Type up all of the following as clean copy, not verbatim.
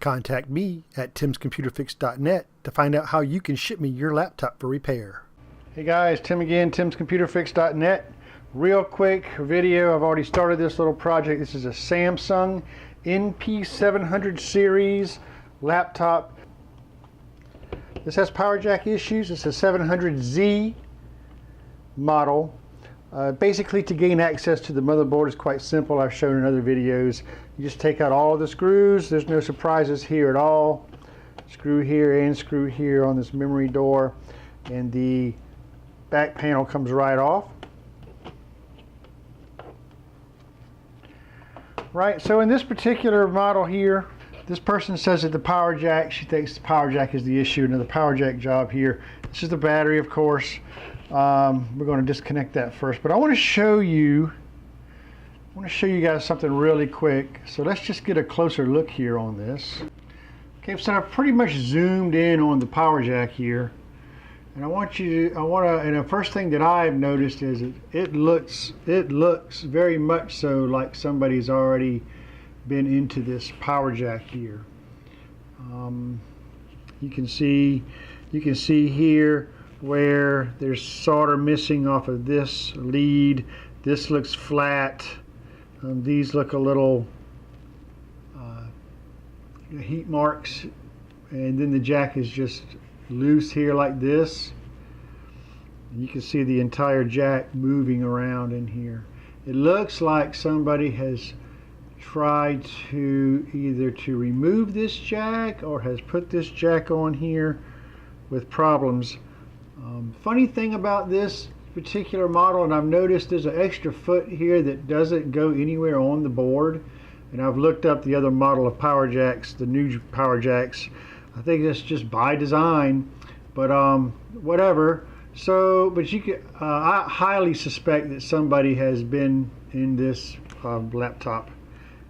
Contact me at timscomputerfix.net to find out how you can ship me your laptop for repair. Hey guys, Tim again, timscomputerfix.net. Real quick video, I've already started this little project. This is a Samsung NP700 Series laptop. This has power jack issues. It's a 700Z model. Basically, to gain access to the motherboard is quite simple. I've shown in other videos. You just take out all of the screws. There's no surprises here at all. Screw here and screw here on this memory door, and the back panel comes right off. Right, so in this particular model here, this person says that the power jack, she thinks the power jack is the issue, and the power jack job here. This is the battery, of course. We're going to disconnect that first, but I want to show you guys something really quick. So let's just get a closer look here on this. Okay, so I've pretty much zoomed in on the power jack here, and and the first thing that I've noticed is it looks very much so like somebody's already been into this power jack here. You can see here where there's solder missing off of this lead. This looks flat. These look a little heat marks, and then the jack is just loose here like this. You can see the entire jack moving around in here. It looks like somebody has tried to either remove this jack or has put this jack on here with problems. Funny thing about this particular model, and I've noticed there's an extra foot here that doesn't go anywhere on the board, and I've looked up the other model of power jacks, the new power jacks. I think that's just by design, but whatever. So, but you can, I highly suspect that somebody has been in this laptop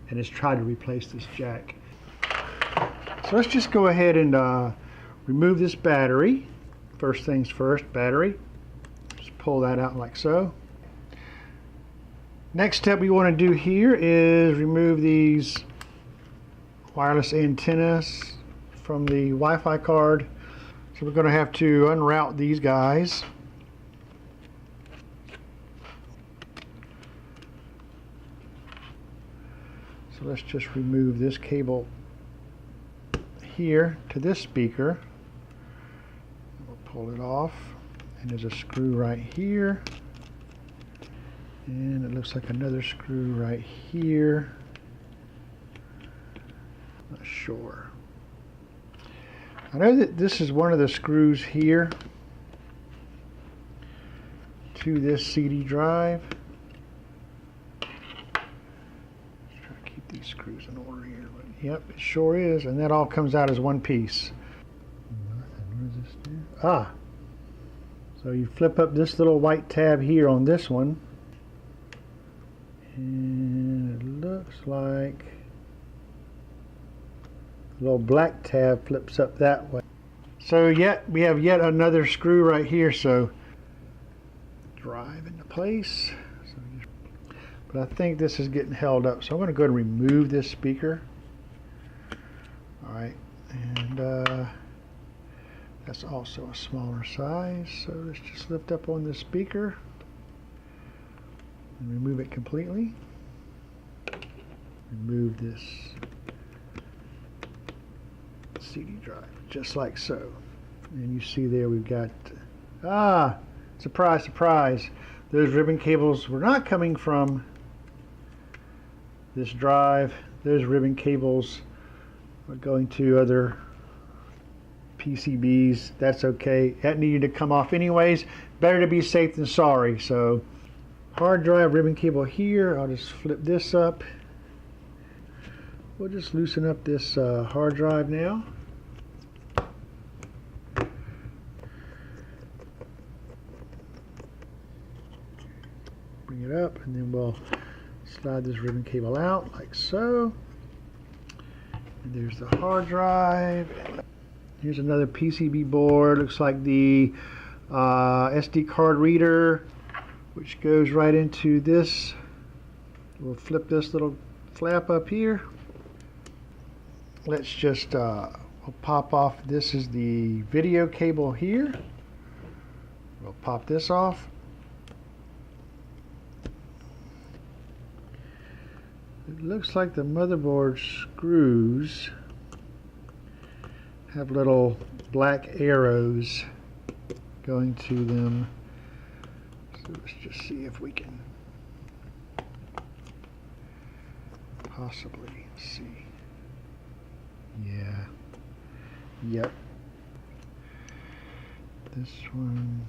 and has tried to replace this jack. So let's just go ahead and remove this battery. First things first, battery. Just pull that out like so. Next step we want to do here is remove these wireless antennas from the Wi-Fi card. So we're going to have to unroute these guys. So let's just remove this cable here to this speaker. Pull it off, and there's a screw right here, and it looks like another screw right here. Not sure. I know that this is one of the screws here to this CD drive. Let's try to keep these screws in order here. But yep, it sure is, and that all comes out as one piece. What does this do? So you flip up this little white tab here on this one, and it looks like the little black tab flips up that way. So we have yet another screw right here, so drive into place. But I think this is getting held up, so I'm going to go and remove this speaker. Alright, and that's also a smaller size, so let's just lift up on this speaker and remove it completely. Remove this CD drive, just like so. And you see there we've got, surprise, surprise. Those ribbon cables were not coming from this drive. Those ribbon cables are going to other PCBs. That's okay. That needed to come off anyways. Better to be safe than sorry. So hard drive ribbon cable here. I'll just flip this up. We'll just loosen up this hard drive now. Bring it up, and then we'll slide this ribbon cable out like so. And there's the hard drive. Here's another PCB board. Looks like the SD card reader, which goes right into this. We'll flip this little flap up here. let's just we'll pop off. This is the video cable here. We'll pop this off. It looks like the motherboard screws have little black arrows going to them. So let's just see if we can possibly see. Yeah. Yep. This one.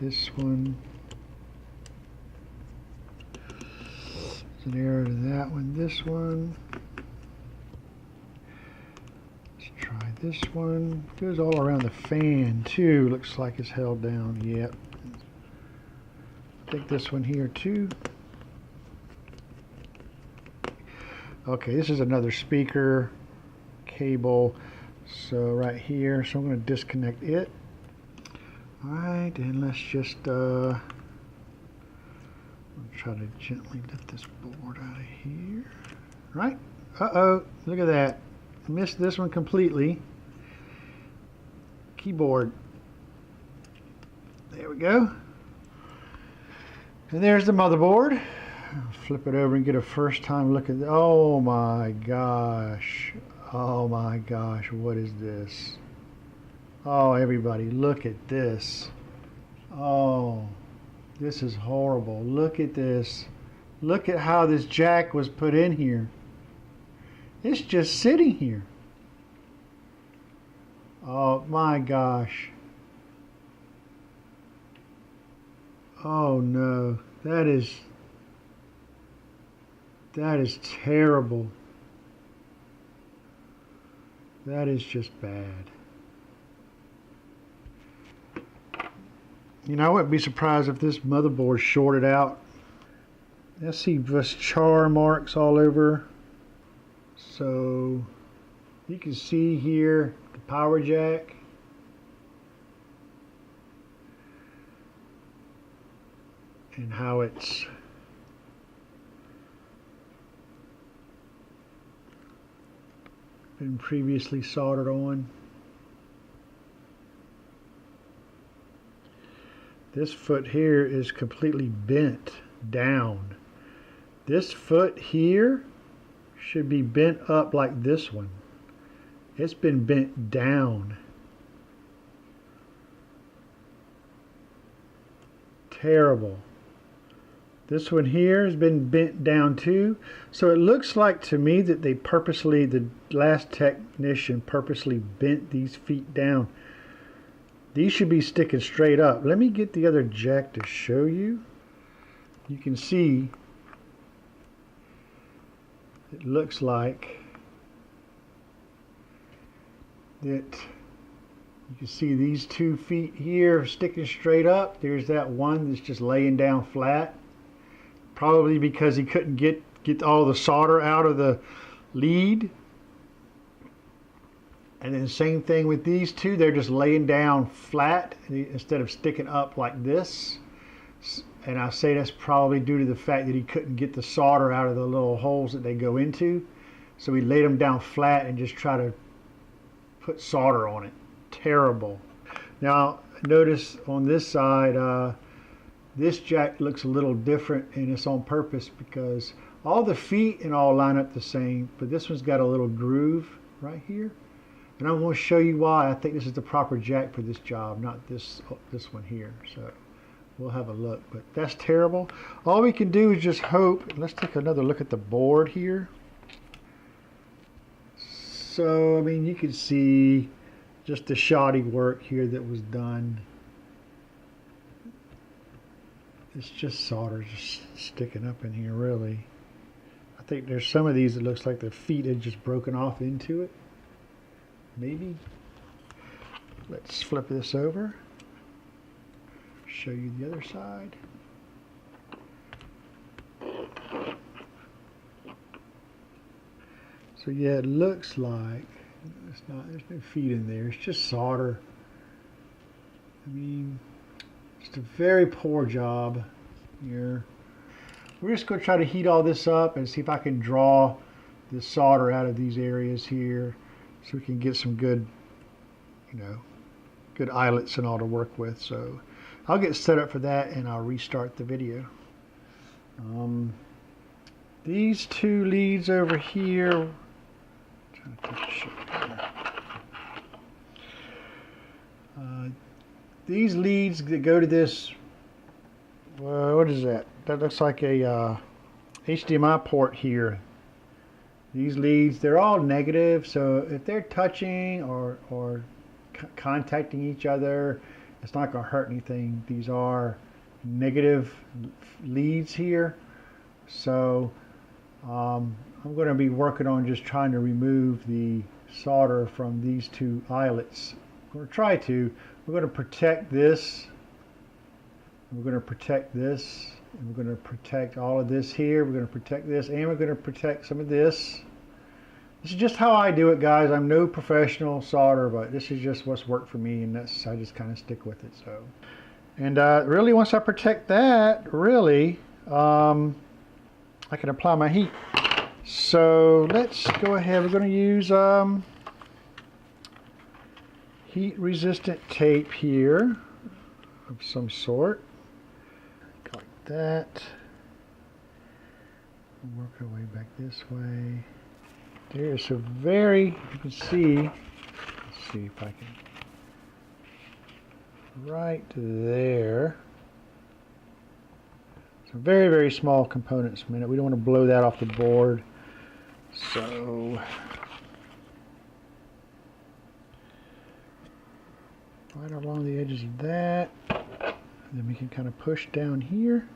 This one. There's an arrow to that one. This one. Let's try this one. Goes all around the fan too. Looks like it's held down. Yep. I think this one here too. Okay, this is another speaker cable. So right here, so I'm going to disconnect it. Alright, and let's just I'll try to gently lift this board out of here. Right? Uh-oh, look at that. I missed this one completely. Keyboard. There we go. And there's the motherboard. I'll flip it over and get a first time look at it. Oh my gosh. Oh my gosh, what is this? Oh, everybody, look at this. Oh, this is horrible. Look at this. Look at how this jack was put in here. It's just sitting here. Oh my gosh. Oh no, that is terrible. That is just bad. You know, I wouldn't be surprised if this motherboard shorted out. I see just char marks all over. So you can see here the power jack. And how it's been previously soldered on. This foot here is completely bent down. This foot here should be bent up like this one. It's been bent down. Terrible. This one here has been bent down too. So it looks like to me that they purposely, the last technician purposely bent these feet down. These should be sticking straight up. Let me get the other jack to show you. You can see it looks like that you can see these 2 feet here sticking straight up. There's that one that's just laying down flat. Probably because he couldn't get all the solder out of the lead. And then same thing with these two. They're just laying down flat instead of sticking up like this. And I say that's probably due to the fact that he couldn't get the solder out of the little holes that they go into. So he laid them down flat and just try to put solder on it. Terrible. Now notice on this side, this jack looks a little different, and it's on purpose because all the feet and all line up the same, but this one's got a little groove right here. And I'm going to show you why I think this is the proper jack for this job, not this one here. So we'll have a look, but that's terrible. All we can do is just hope. Let's take another look at the board here. So, I mean, you can see just the shoddy work here that was done. It's just solder just sticking up in here, really. I think there's some of these that looks like the feet had just broken off into it. Maybe. Let's flip this over. Show you the other side. So yeah, it looks like there's no feet in there. It's just solder. I mean, just a very poor job here. we're just going to try to heat all this up and see if I can draw this solder out of these areas here so we can get some good, good eyelets and all to work with. So I'll get set up for that and I'll restart the video. These two leads over here, trying to take a shot here. These leads that go to this, what is that? That looks like a HDMI port here. These leads, they're all negative, so if they're touching or contacting each other, it's not going to hurt anything. These are negative leads here, so I'm going to be working on just trying to remove the solder from these two eyelets. We're going to try to. We're going to protect this. We're going to protect this. And we're going to protect all of this here. We're going to protect this, and we're going to protect some of this. This is just how I do it, guys. I'm no professional solder, but this is just what's worked for me, and that's, I just kind of stick with it. So, and really, once I protect that, really, I can apply my heat. So let's go ahead. We're going to use heat-resistant tape here of some sort, like that. Work our way back this way. There's a very, you can see, let's see if I can, right there. Some very, very small components a minute. We don't want to blow that off the board. So right along the edges of that. And then we can kind of push down here.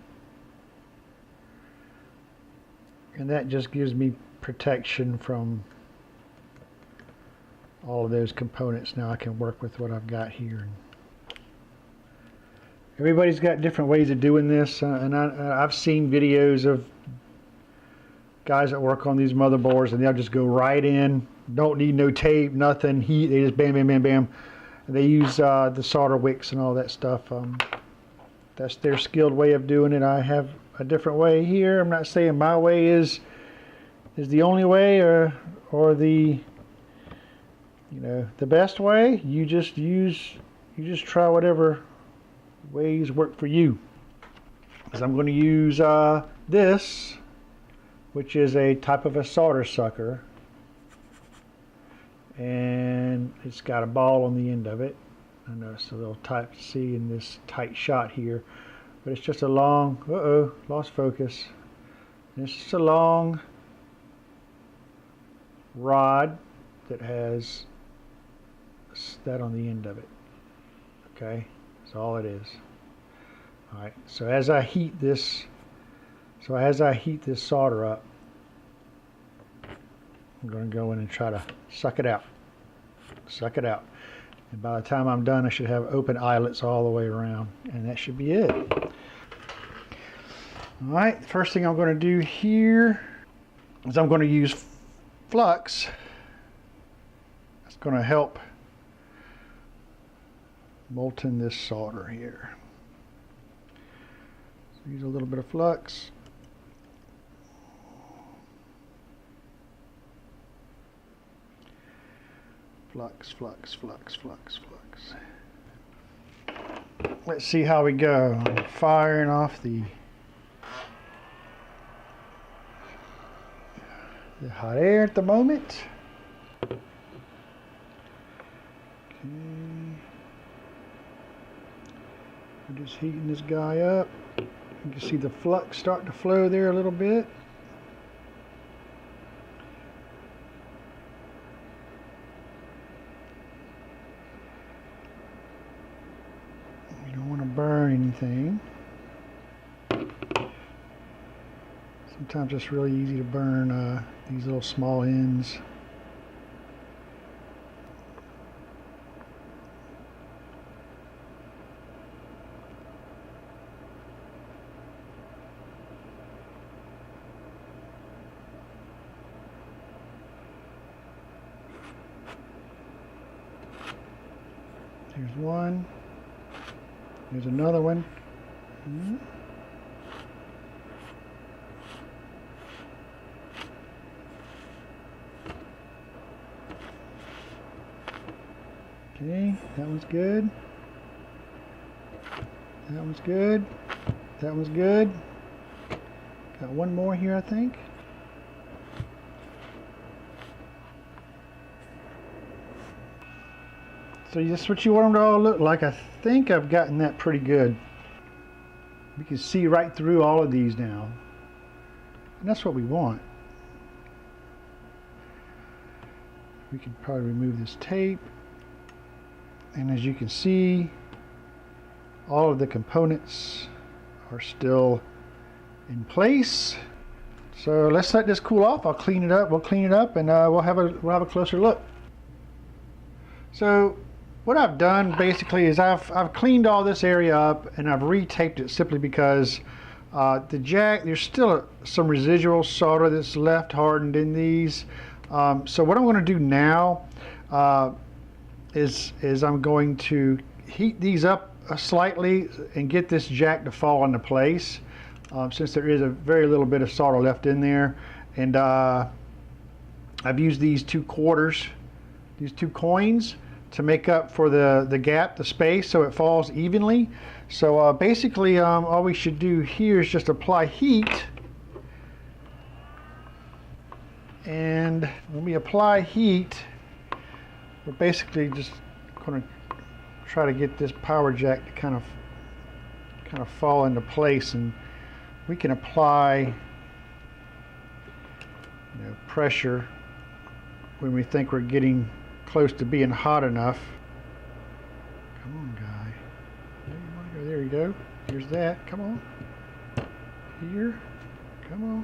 And that just gives me protection from all of those components. Now I can work with what I've got here. Everybody's got different ways of doing this, and I've seen videos of guys that work on these motherboards, and they'll just go right in, don't need no tape, nothing, heat, they just bam, bam, bam, bam. And they use the solder wicks and all that stuff. That's their skilled way of doing it. I have a different way here. I'm not saying my way is the only way or the the best way. You just try whatever ways work for you. Because I'm going to use this, which is a type of a solder sucker, and it's got a ball on the end of it. I know it's a little tight to see in this tight shot here, but it's just a long, lost focus. And it's just a long rod that has that on the end of it. Okay, that's all it is. All right, so as I heat this solder up, I'm going to go in and try to suck it out. Suck it out. And by the time I'm done, I should have open eyelets all the way around, and that should be it. All right, the first thing I'm going to do here is I'm going to use flux. That's going to help molten this solder here. So use a little bit of flux. Flux, flux, flux, flux, flux. Let's see how we go. I'm firing off the hot air at the moment. Okay. We're just heating this guy up. You can see the flux starting to flow there a little bit. Burn anything. Sometimes it's really easy to burn these little small ends. Here's one. There's another one. Okay, that one's good. That one's good. That one's good. Got one more here, I think. So that's what you want them to all look like. I think I've gotten that pretty good. We can see right through all of these now. And that's what we want. We can probably remove this tape. And as you can see, all of the components are still in place. So let's let this cool off. I'll clean it up. We'll clean it up, and we'll have a closer look. So what I've done basically is I've cleaned all this area up, and I've retaped it simply because the jack, there's still some residual solder that's left hardened in these. So what I'm going to do now is I'm going to heat these up slightly and get this jack to fall into place, since there is a very little bit of solder left in there. And I've used these 2 quarters, these 2 coins, to make up for the gap, the space, so it falls evenly. So basically all we should do here is just apply heat. And when we apply heat, we're basically just going to try to get this power jack to kind of fall into place, and we can apply pressure when we think we're getting close to being hot enough. Come on, guy. There you want to go. There you go. Here's that. Come on. Here. Come on.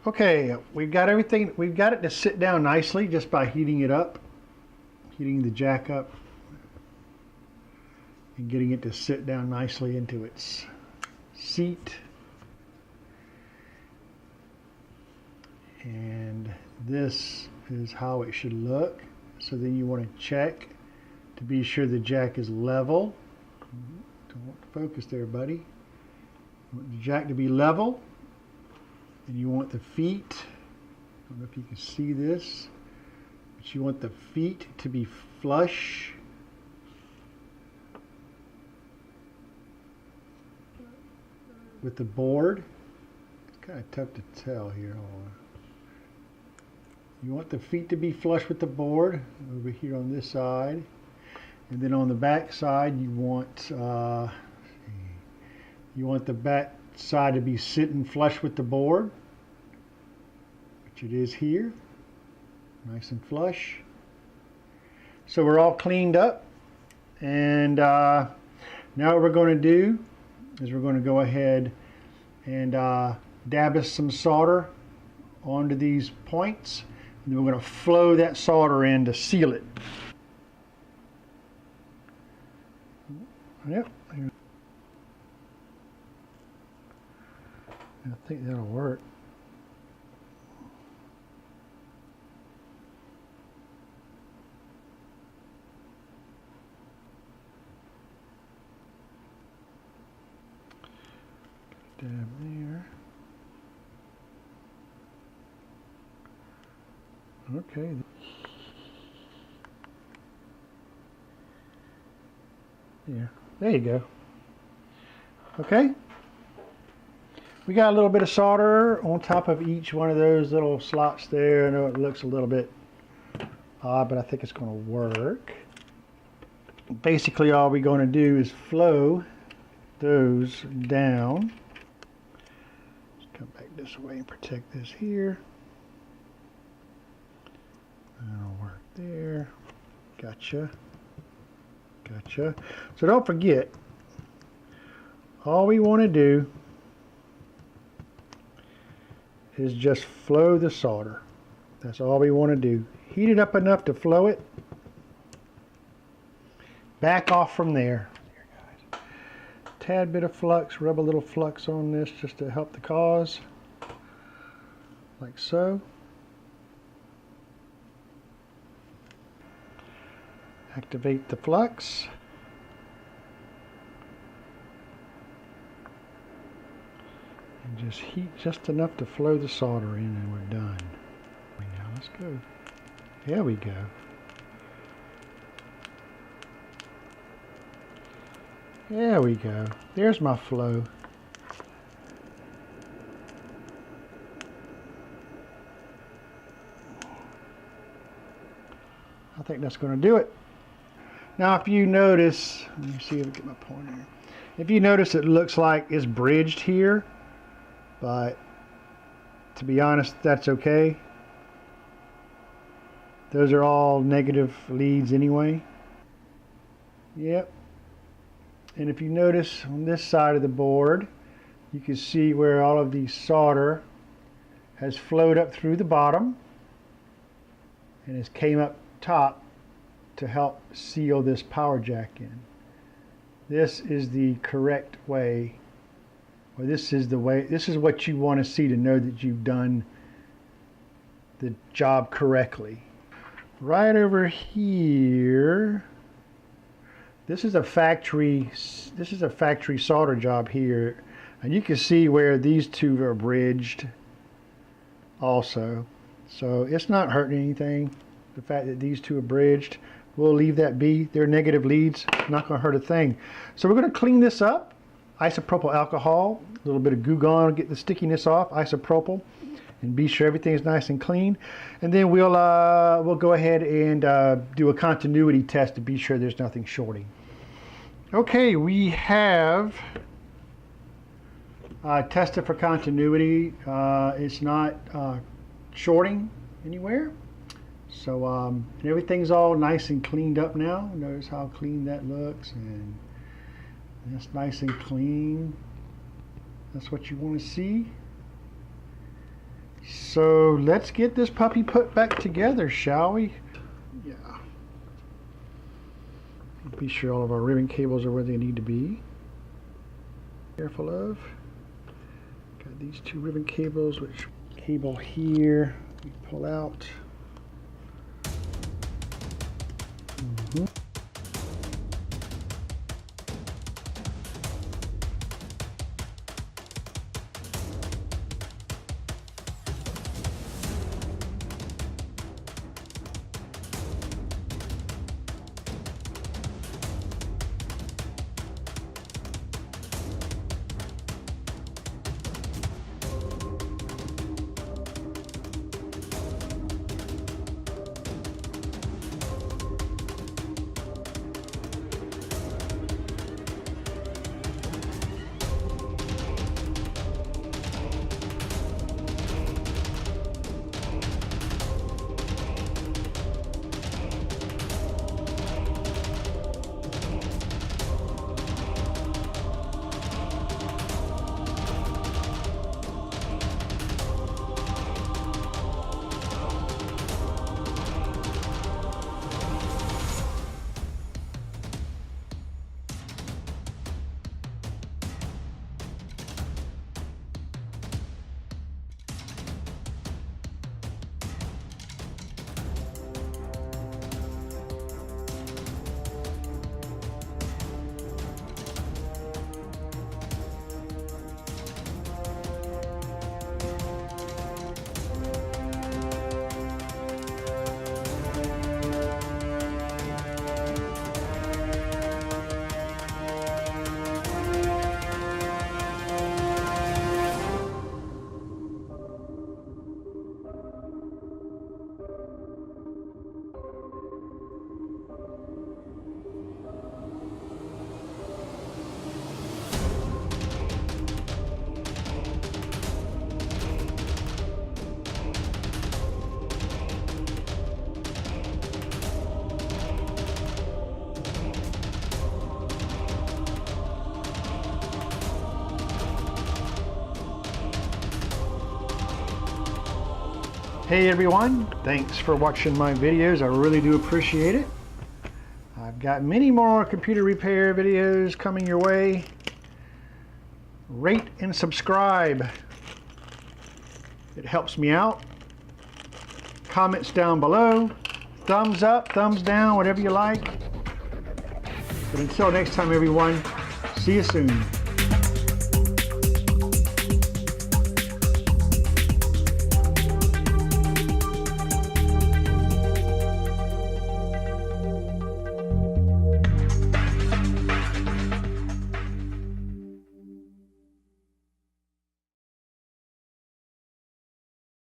Okay, we've got everything. We've got it to sit down nicely just by heating it up, heating the jack up, and getting it to sit down nicely into its seat. And this is how it should look. So then you want to check to be sure the jack is level. Don't want to focus there, buddy. You want the jack to be level, and you want the feet, I don't know if you can see this, but you want the feet to be flush with the board. It's kind of tough to tell here. You want the feet to be flush with the board over here on this side, and then on the back side you want the back side to be sitting flush with the board, which it is here, nice and flush. So we're all cleaned up, and now what we're going to do is we're going to go ahead and dab us some solder onto these points, and then we're going to flow that solder in to seal it. Yep. I think that'll work. Dab there. Okay. Yeah, there you go. Okay. We got a little bit of solder on top of each one of those little slots there. I know it looks a little bit odd, but I think it's going to work. Basically, all we're going to do is flow those down. Just come back this way and protect this here. That'll work there. Gotcha. Gotcha. So don't forget, all we want to do is just flow the solder. That's all we want to do. Heat it up enough to flow it. Back off from there. Here, guys. Tad bit of flux, rub a little flux on this just to help the cause. Like so. Activate the flux. And just heat just enough to flow the solder in, and we're done. Now let's go. There we go. There we go. There's my flow. I think that's going to do it. Now if you notice, let me see if I get my pointer. If you notice, it looks like it's bridged here, but to be honest, that's okay. Those are all negative leads anyway. Yep. And if you notice on this side of the board, you can see where all of the solder has flowed up through the bottom and has came up top to help seal this power jack in. This is the correct way, or this is the way, this is what you want to see to know that you've done the job correctly. Right over here, this is a factory solder job here, and you can see where these two are bridged also. So it's not hurting anything, the fact that these two are bridged. We'll leave that be. They're negative leads, not going to hurt a thing. So we're going to clean this up. Isopropyl alcohol, a little bit of Goo Gone, get the stickiness off, isopropyl, and be sure everything is nice and clean. And then we'll go ahead and do a continuity test to be sure there's nothing shorting. Okay, we have tested for continuity. It's not shorting anywhere. So and everything's all nice and cleaned up now. Notice how clean that looks, and that's nice and clean. That's what you want to see. So let's get this puppy put back together, shall we? Yeah. Be sure all of our ribbon cables are where they need to be. Careful of. Got these two ribbon cables, which cable here we pull out. Hey everyone, thanks for watching my videos. I really do appreciate it. I've got many more computer repair videos coming your way. Rate and subscribe. It helps me out. Comments down below. Thumbs up, thumbs down, whatever you like. But until next time everyone, see you soon.